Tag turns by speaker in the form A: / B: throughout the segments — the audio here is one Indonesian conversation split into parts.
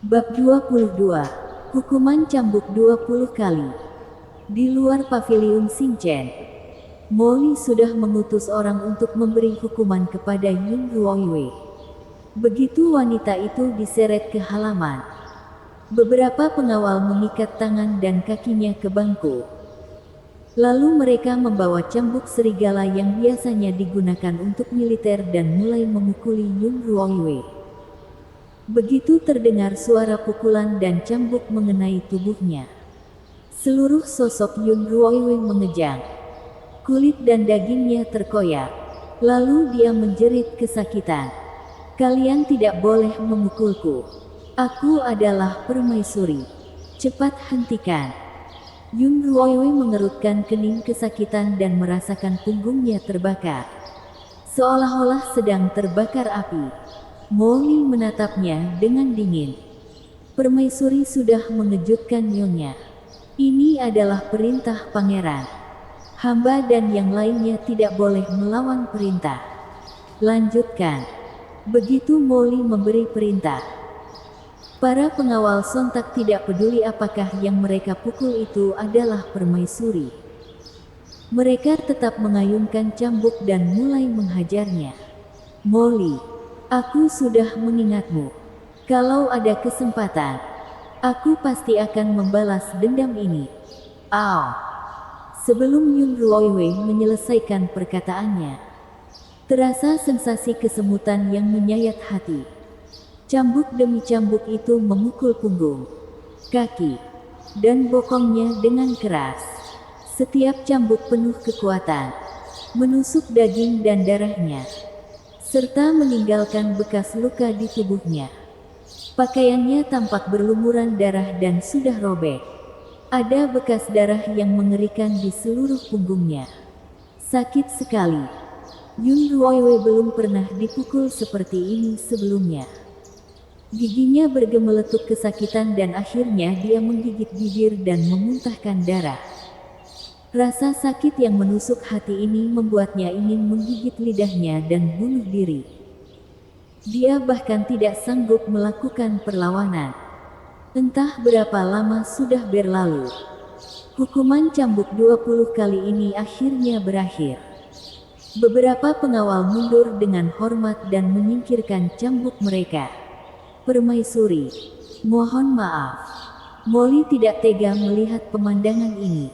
A: Bab 22. Hukuman cambuk 20 kali. Di luar paviliun Xingchen, Molly sudah mengutus orang untuk memberi hukuman kepada Yun Ruoyue. Begitu wanita itu diseret ke halaman, beberapa pengawal mengikat tangan dan kakinya ke bangku. Lalu mereka membawa cambuk serigala yang biasanya digunakan untuk militer dan mulai memukuli Yun Ruoyue. Begitu terdengar suara pukulan dan cambuk mengenai tubuhnya, seluruh sosok Yun Ruoyue mengejang. Kulit dan dagingnya terkoyak. Lalu dia menjerit kesakitan. "Kalian tidak boleh memukulku. Aku adalah permaisuri. Cepat hentikan." Yun Ruoyue mengerutkan kening kesakitan dan merasakan punggungnya terbakar, seolah-olah sedang terbakar api. Molly menatapnya dengan dingin. "Permaisuri sudah mengejutkan Nyonya. Ini adalah perintah pangeran. Hamba dan yang lainnya tidak boleh melawan perintah. Lanjutkan." Begitu Molly memberi perintah, para pengawal sontak tidak peduli apakah yang mereka pukul itu adalah permaisuri. Mereka tetap mengayunkan cambuk dan mulai menghajarnya. "Molly, aku sudah mengingatmu. Kalau ada kesempatan, aku pasti akan membalas dendam ini." "Aw!" Sebelum Yun Ruoyue menyelesaikan perkataannya, terasa sensasi kesemutan yang menyayat hati. Cambuk demi cambuk itu memukul punggung, kaki, dan bokongnya dengan keras. Setiap cambuk penuh kekuatan, menusuk daging dan darahnya, serta meninggalkan bekas luka di tubuhnya. Pakaiannya tampak berlumuran darah dan sudah robek. Ada bekas darah yang mengerikan di seluruh punggungnya. Sakit sekali. Yun Ruoyue belum pernah dipukul seperti ini sebelumnya. Giginya bergemeletuk kesakitan dan akhirnya dia menggigit bibir dan memuntahkan darah. Rasa sakit yang menusuk hati ini membuatnya ingin menggigit lidahnya dan bunuh diri. Dia bahkan tidak sanggup melakukan perlawanan. Entah berapa lama sudah berlalu. Hukuman cambuk 20 kali ini akhirnya berakhir. Beberapa pengawal mundur dengan hormat dan menyingkirkan cambuk mereka. "Permaisuri, mohon maaf." Molly tidak tega melihat pemandangan ini.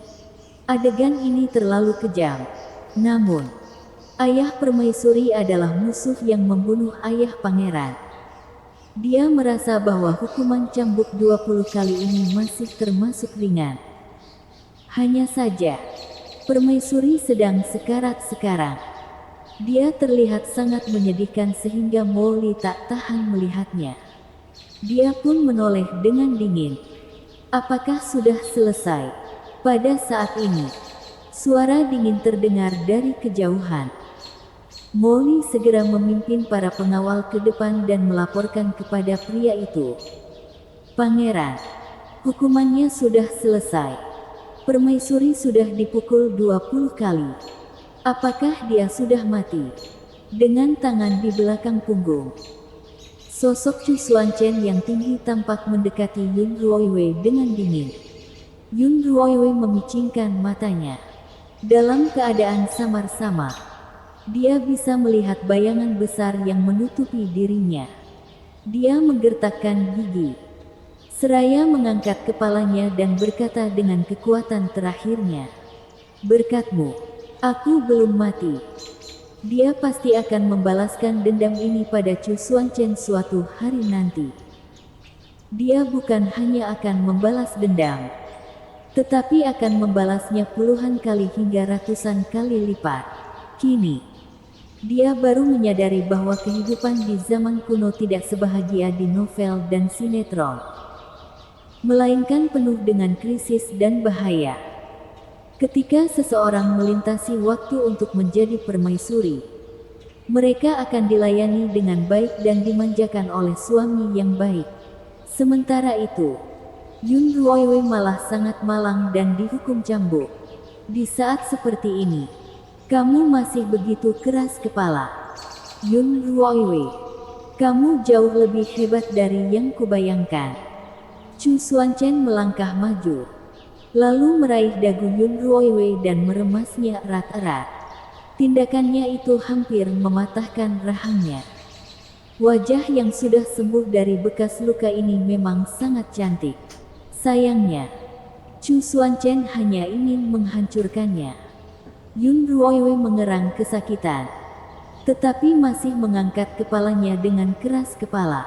A: Adegan ini terlalu kejam. Namun, ayah permaisuri adalah musuh yang membunuh ayah pangeran. Dia merasa bahwa hukuman cambuk 20 kali ini masih termasuk ringan. Hanya saja, permaisuri sedang sekarat sekarang. Dia terlihat sangat menyedihkan sehingga Molly tak tahan melihatnya. Dia pun menoleh dengan dingin. "Apakah sudah selesai?" Pada saat ini, suara dingin terdengar dari kejauhan. Molly segera memimpin para pengawal ke depan dan melaporkan kepada pria itu. "Pangeran, hukumannya sudah selesai. Permaisuri sudah dipukul 20 kali. Apakah dia sudah mati?" Dengan tangan di belakang punggung, sosok Chu Xuanchen yang tinggi tampak mendekati Yun Ruoyue dengan dingin. Yun Ruoyue memicingkan matanya. Dalam keadaan samar-samar, dia bisa melihat bayangan besar yang menutupi dirinya. Dia menggertakkan gigi, seraya mengangkat kepalanya dan berkata dengan kekuatan terakhirnya, "Berkatmu, aku belum mati." Dia pasti akan membalaskan dendam ini pada Chu Xuanchen suatu hari nanti. Dia bukan hanya akan membalas dendam, tetapi akan membalasnya puluhan kali hingga ratusan kali lipat. Kini, dia baru menyadari bahwa kehidupan di zaman kuno tidak sebahagia di novel dan sinetron, melainkan penuh dengan krisis dan bahaya. Ketika seseorang melintasi waktu untuk menjadi permaisuri, mereka akan dilayani dengan baik dan dimanjakan oleh suami yang baik. Sementara itu, Yun Ruoyue malah sangat malang dan dihukum cambuk. "Di saat seperti ini, kamu masih begitu keras kepala, Yun Ruoyue. Kamu jauh lebih hebat dari yang kubayangkan. Chu Xuanchen melangkah maju, lalu meraih dagu Yun Ruoiwei dan meremasnya erat-erat. Tindakannya itu hampir mematahkan rahangnya. Wajah yang sudah sembuh dari bekas luka ini memang sangat cantik. Sayangnya, Chu Xuanchen hanya ingin menghancurkannya. Yun Ruoiwei mengerang kesakitan, tetapi masih mengangkat kepalanya dengan keras kepala.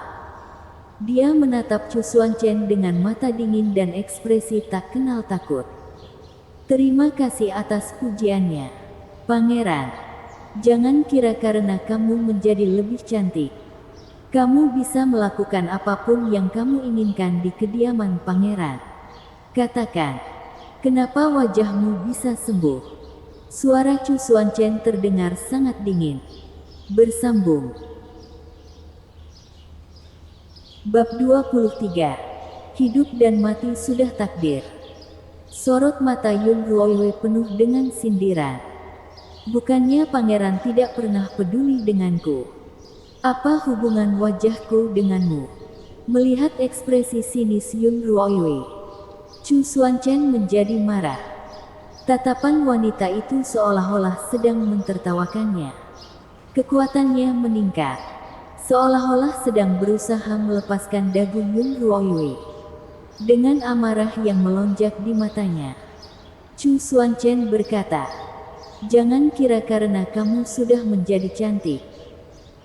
A: Dia menatap Chu Xuanchen dengan mata dingin dan ekspresi tak kenal takut. Terima kasih atas pujiannya, Pangeran. Jangan kira karena kamu menjadi lebih cantik, kamu bisa melakukan apapun yang kamu inginkan di kediaman Pangeran. Katakan, kenapa wajahmu bisa sembuh? Suara Chu Xuanchen terdengar sangat dingin. Bersambung. Bab 23. Hidup dan mati sudah takdir. Sorot mata Yun Ruoiwei penuh dengan sindiran. Bukannya Pangeran tidak pernah peduli denganku? Apa hubungan wajahku denganmu? Melihat ekspresi sinis Yun Ruoiwei, Chu Xuanchen menjadi marah. Tatapan wanita itu seolah-olah sedang mentertawakannya. Kekuatannya meningkat, seolah-olah sedang berusaha melepaskan dagu Yun Ruoiwei. Dengan amarah yang melonjak di matanya, Chu Xuanchen berkata, "Jangan kira karena kamu sudah menjadi cantik,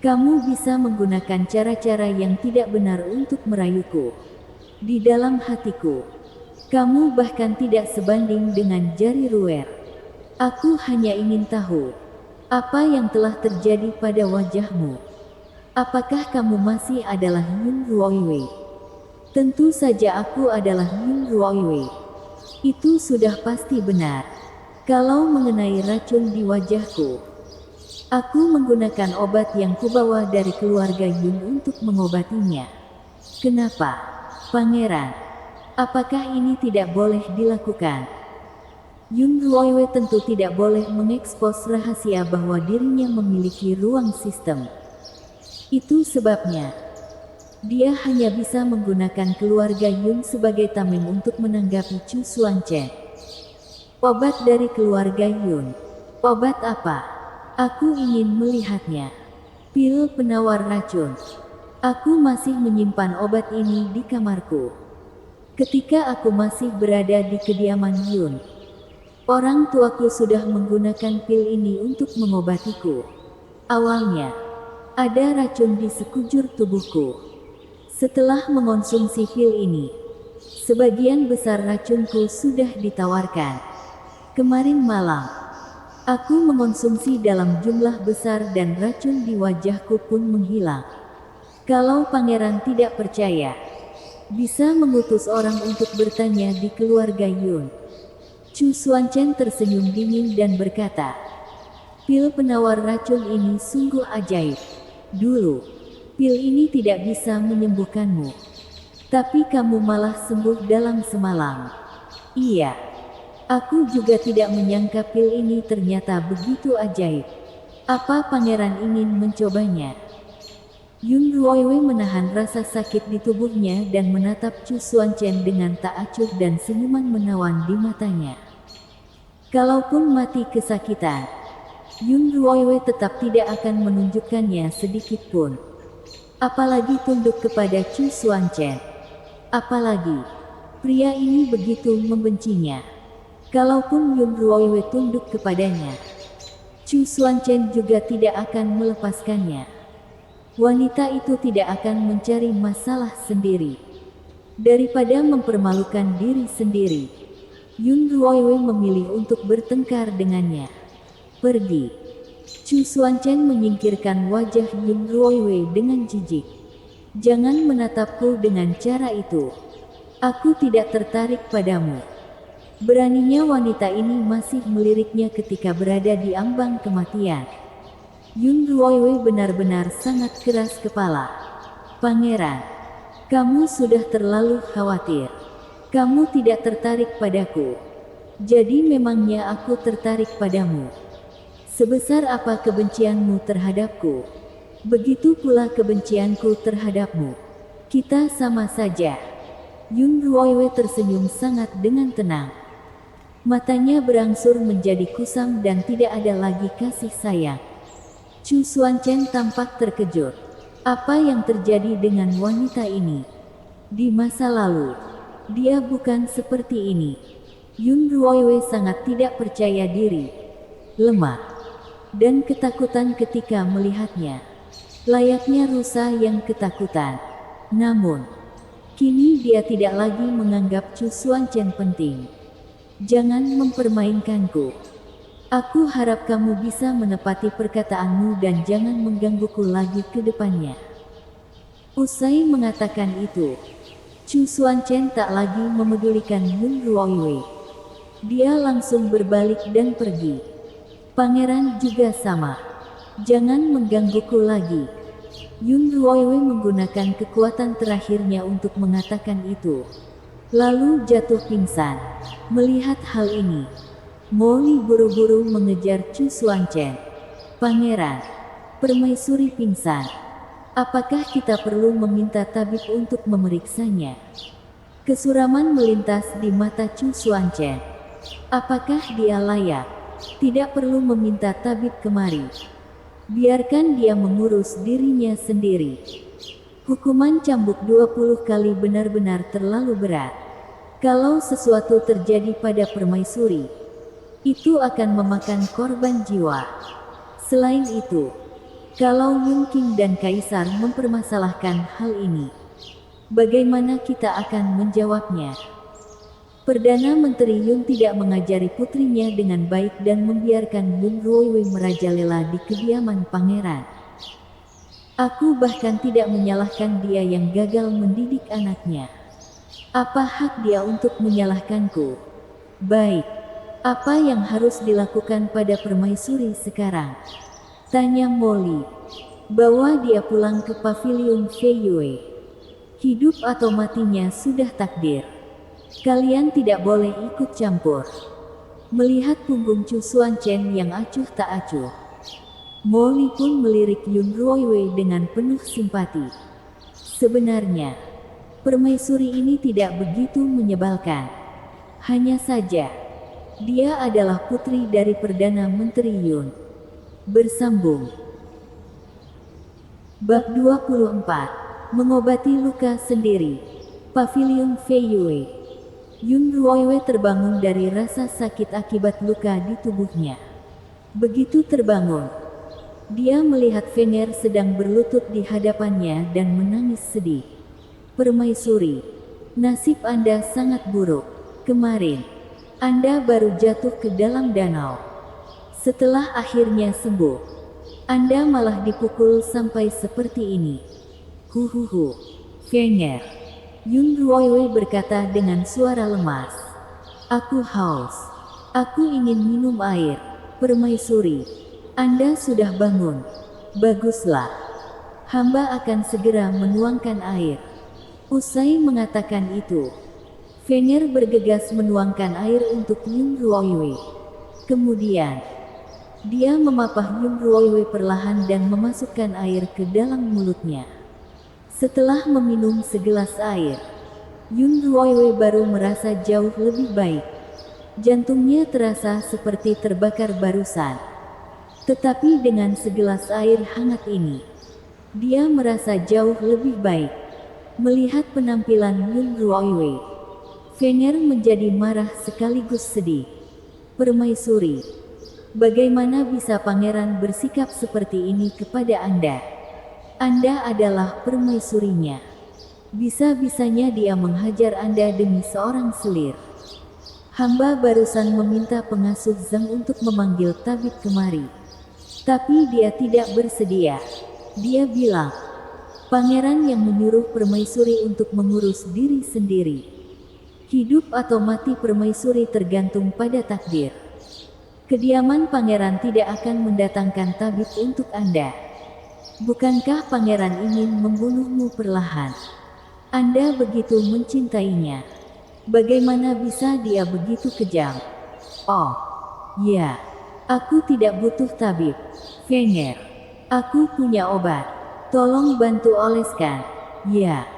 A: kamu bisa menggunakan cara-cara yang tidak benar untuk merayuku. Di dalam hatiku, kamu bahkan tidak sebanding dengan jari ruwer. Aku hanya ingin tahu, apa yang telah terjadi pada wajahmu? Apakah kamu masih adalah Yun Ruoiwei?" "Tentu saja aku adalah Yun Ruoiwei. Itu sudah pasti benar. Kalau mengenai racun di wajahku, aku menggunakan obat yang kubawa dari keluarga Yun untuk mengobatinya." "Kenapa, Pangeran? Apakah ini tidak boleh dilakukan?" Yun Ruoiwei tentu tidak boleh mengekspos rahasia bahwa dirinya memiliki ruang sistem. Itu sebabnya, dia hanya bisa menggunakan keluarga Yun sebagai tameng untuk menanggapi Chu Xuanchen. "Obat dari keluarga Yun? Obat apa? Aku ingin melihatnya." "Pil penawar racun. Aku masih menyimpan obat ini di kamarku. Ketika aku masih berada di kediaman Yun, orang tuaku sudah menggunakan pil ini untuk mengobatiku. Awalnya, ada racun di sekujur tubuhku. Setelah mengonsumsi pil ini, sebagian besar racunku sudah ditawarkan. Kemarin malam, aku mengonsumsi dalam jumlah besar dan racun di wajahku pun menghilang. Kalau Pangeran tidak percaya, bisa mengutus orang untuk bertanya di keluarga Yun." Chu Xuanchen tersenyum dingin dan berkata, "Pil penawar racun ini sungguh ajaib. Dulu, pil ini tidak bisa menyembuhkanmu, tapi kamu malah sembuh dalam semalam." "Iya. Aku juga tidak menyangka pil ini ternyata begitu ajaib. Apa Pangeran ingin mencobanya?" Yun Ruoiwei menahan rasa sakit di tubuhnya dan menatap Chu Xuanchen dengan tak acuh dan senyuman menawan di matanya. Kalaupun mati kesakitan, Yun Ruoiwei tetap tidak akan menunjukkannya sedikit pun. Apalagi tunduk kepada Chu Xuanchen. Apalagi, pria ini begitu membencinya. Kalaupun Yun Ruoiwei tunduk kepadanya, Chu Xuanchen juga tidak akan melepaskannya. Wanita itu tidak akan mencari masalah sendiri. Daripada mempermalukan diri sendiri, Yun Ruoiwei memilih untuk bertengkar dengannya. "Pergi." Chu Xuanchen menyingkirkan wajah Yun Ruoiwei dengan jijik. "Jangan menatapku dengan cara itu. Aku tidak tertarik padamu." Beraninya wanita ini masih meliriknya ketika berada di ambang kematian. Yun Ruoiwei benar-benar sangat keras kepala. "Pangeran, kamu sudah terlalu khawatir. Kamu tidak tertarik padaku. Jadi memangnya aku tertarik padamu? Sebesar apa kebencianmu terhadapku?" Begitu pula kebencianku terhadapmu. Kita sama saja. Yun Ruoiwei tersenyum sangat dengan tenang. Matanya berangsur menjadi kusam dan tidak ada lagi kasih sayang. Chu Xuanchen tampak terkejut. Apa yang terjadi dengan wanita ini? Di masa lalu, dia bukan seperti ini. Yun Ruoiwei sangat tidak percaya diri, lemah, dan ketakutan ketika melihatnya. Layaknya rusa yang ketakutan. Namun, kini dia tidak lagi menganggap Chu Xuanchen penting. Jangan mempermainkanku. Aku harap kamu bisa menepati perkataanmu dan jangan menggangguku lagi ke depannya. Usai mengatakan itu, Chu Xuanchen tak lagi memedulikan Yun Ruoiwei. Dia langsung berbalik dan pergi. Pangeran juga sama. Jangan menggangguku lagi. Yun Ruoiwei menggunakan kekuatan terakhirnya untuk mengatakan itu. Lalu jatuh pingsan. Melihat hal ini, Molly buru-buru mengejar Chu Xuanchen. Pangeran, permaisuri pingsan. Apakah kita perlu meminta tabib untuk memeriksanya? Kesuraman melintas di mata Chu Xuanchen. Apakah dia layak? Tidak perlu meminta tabib kemari. Biarkan dia mengurus dirinya sendiri. Hukuman cambuk 20 kali benar-benar terlalu berat. Kalau sesuatu terjadi pada permaisuri, itu akan memakan korban jiwa. Selain itu, kalau Yun King dan Kaisar mempermasalahkan hal ini, bagaimana kita akan menjawabnya? Perdana Menteri Yun tidak mengajari putrinya dengan baik dan membiarkan Yun Ruoiwei merajalela di kediaman pangeran. Aku bahkan tidak menyalahkan dia yang gagal mendidik anaknya. Apa hak dia untuk menyalahkanku? Baik, apa yang harus dilakukan pada permaisuri sekarang? Tanya Molly. Bawa dia pulang ke pavilion Fei Yue. Hidup atau matinya sudah takdir. Kalian tidak boleh ikut campur. Melihat punggung Chu Xuanchen yang acuh tak acuh, Molly pun melirik Yun Ruoiwei dengan penuh simpati. Sebenarnya, permaisuri ini tidak begitu menyebalkan. Hanya saja, dia adalah putri dari Perdana Menteri Yun. Bersambung. Bab 24. Mengobati luka sendiri. Pavilion Fei Yue. Yun Ruoiwei terbangun dari rasa sakit akibat luka di tubuhnya. Begitu terbangun, dia melihat Fener sedang berlutut di hadapannya dan menangis sedih. Permaisuri, nasib Anda sangat buruk. Kemarin, Anda baru jatuh ke dalam danau. Setelah akhirnya sembuh, Anda malah dipukul sampai seperti ini. Huhuhu. Fener. Yun Ruoiwei berkata dengan suara lemas. Aku haus. Aku ingin minum air. Permaisuri, Anda sudah bangun. Baguslah. Hamba akan segera menuangkan air. Usai mengatakan itu, Fener bergegas menuangkan air untuk Yun Ruoiwei. Kemudian, dia memapah Yun Ruoiwei perlahan dan memasukkan air ke dalam mulutnya. Setelah meminum segelas air, Yun Ruoiwei baru merasa jauh lebih baik. Jantungnya terasa seperti terbakar barusan. Tetapi dengan segelas air hangat ini, dia merasa jauh lebih baik. Melihat penampilan Yun Ruoiwei, Fener menjadi marah sekaligus sedih. Permaisuri, bagaimana bisa pangeran bersikap seperti ini kepada Anda? Anda adalah permaisurinya. Bisa-bisanya dia menghajar Anda demi seorang selir. Hamba barusan meminta pengasuh Zhang untuk memanggil tabib kemari. Tapi dia tidak bersedia. Dia bilang, pangeran yang menyuruh permaisuri untuk mengurus diri sendiri. Hidup atau mati permaisuri tergantung pada takdir. Kediaman pangeran tidak akan mendatangkan tabib untuk Anda. Bukankah pangeran ingin membunuhmu perlahan? Anda begitu mencintainya. Bagaimana bisa dia begitu kejam? Oh, ya, aku tidak butuh tabib. Fener. Aku punya obat. Tolong bantu oleskan. Ya.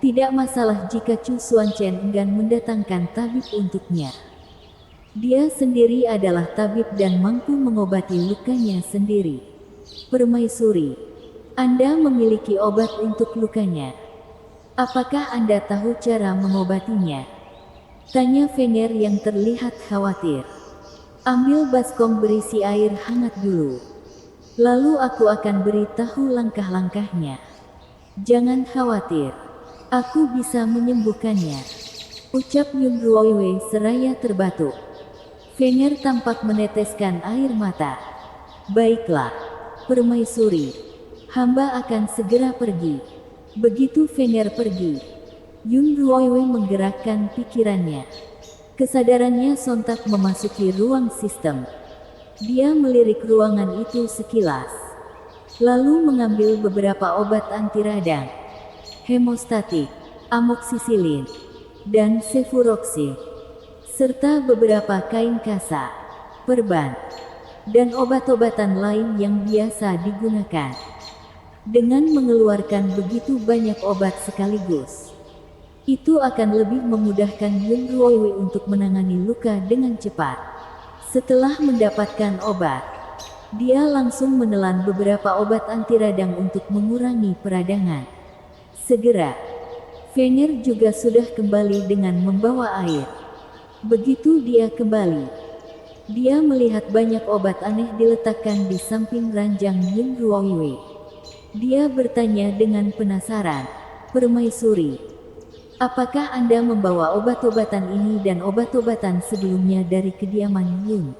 A: Tidak masalah jika Chu Xuanchen enggan mendatangkan tabib untuknya. Dia sendiri adalah tabib dan mampu mengobati lukanya sendiri. Permaisuri, Anda memiliki obat untuk lukanya. Apakah Anda tahu cara mengobatinya? Tanya Fenger yang terlihat khawatir. Ambil baskom berisi air hangat dulu. Lalu aku akan beritahu langkah-langkahnya. Jangan khawatir. Aku bisa menyembuhkannya. Ucap Yun Ruoiwei seraya terbatuk. Fenger tampak meneteskan air mata. Baiklah, permaisuri. Hamba akan segera pergi. Begitu Fenger pergi, Yun Ruoiwei menggerakkan pikirannya. Kesadarannya sontak memasuki ruang sistem. Dia melirik ruangan itu sekilas. Lalu mengambil beberapa obat anti radang, hemostatik, amoksisilin, dan sefuroxim, serta beberapa kain kasa, perban, dan obat-obatan lain yang biasa digunakan. Dengan mengeluarkan begitu banyak obat sekaligus, itu akan lebih memudahkan Yun Ruoiwei untuk menangani luka dengan cepat. Setelah mendapatkan obat, dia langsung menelan beberapa obat anti radang untuk mengurangi peradangan. Segera, Fenger juga sudah kembali dengan membawa air. Begitu dia kembali, dia melihat banyak obat aneh diletakkan di samping ranjang Yun Ruoiwei. Dia bertanya dengan penasaran, "Permaisuri, apakah Anda membawa obat-obatan ini dan obat-obatan sebelumnya dari kediaman Yun?"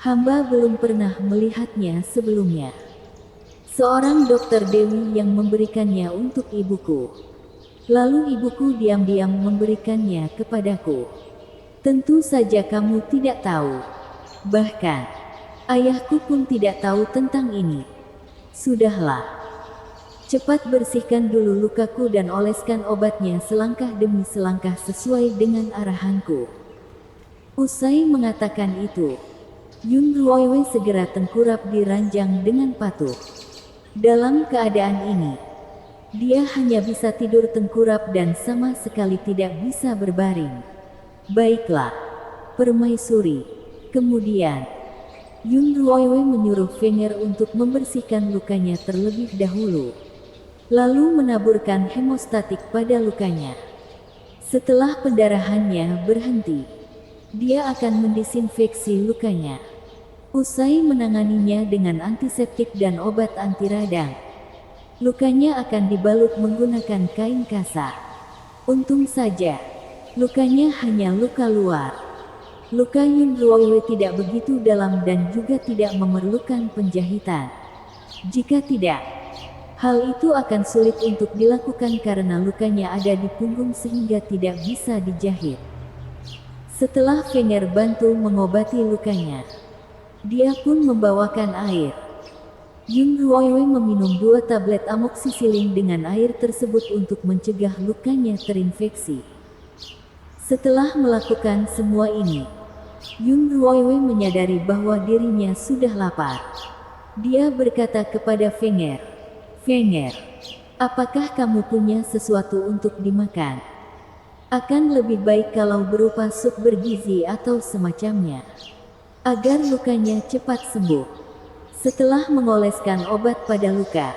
A: "Hamba belum pernah melihatnya sebelumnya. Seorang dokter Dewi yang memberikannya untuk ibuku. Lalu ibuku diam-diam memberikannya kepadaku. Tentu saja kamu tidak tahu. Bahkan, ayahku pun tidak tahu tentang ini. Sudahlah. Cepat bersihkan dulu lukaku dan oleskan obatnya selangkah demi selangkah sesuai dengan arahanku." Usai mengatakan itu, Yun Ruoiwei segera tengkurap di ranjang dengan patuh. Dalam keadaan ini, dia hanya bisa tidur tengkurap dan sama sekali tidak bisa berbaring. "Baiklah, permaisuri." Kemudian, Yun Ruoiwei menyuruh Fenger untuk membersihkan lukanya terlebih dahulu, lalu menaburkan hemostatik pada lukanya. Setelah pendarahannya berhenti, dia akan mendisinfeksi lukanya. Usai menanganinya dengan antiseptik dan obat anti radang, lukanya akan dibalut menggunakan kain kasa. Untung saja, lukanya hanya luka luar. Luka Yun Ruoiwei tidak begitu dalam dan juga tidak memerlukan penjahitan. Jika tidak, hal itu akan sulit untuk dilakukan karena lukanya ada di punggung sehingga tidak bisa dijahit. Setelah Fenger bantu mengobati lukanya, dia pun membawakan air. Yun Ruoiwei meminum 2 tablet amoksisilin dengan air tersebut untuk mencegah lukanya terinfeksi. Setelah melakukan semua ini, Yun Ruoiwei menyadari bahwa dirinya sudah lapar. Dia berkata kepada Fenger, "Fenger, apakah kamu punya sesuatu untuk dimakan? Akan lebih baik kalau berupa sup bergizi atau semacamnya, agar lukanya cepat sembuh." Setelah mengoleskan obat pada luka,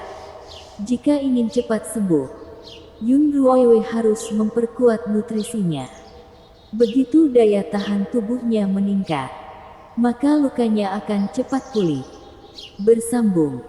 A: jika ingin cepat sembuh, Yun Ruoiwei harus memperkuat nutrisinya. Begitu daya tahan tubuhnya meningkat, maka lukanya akan cepat pulih. Bersambung.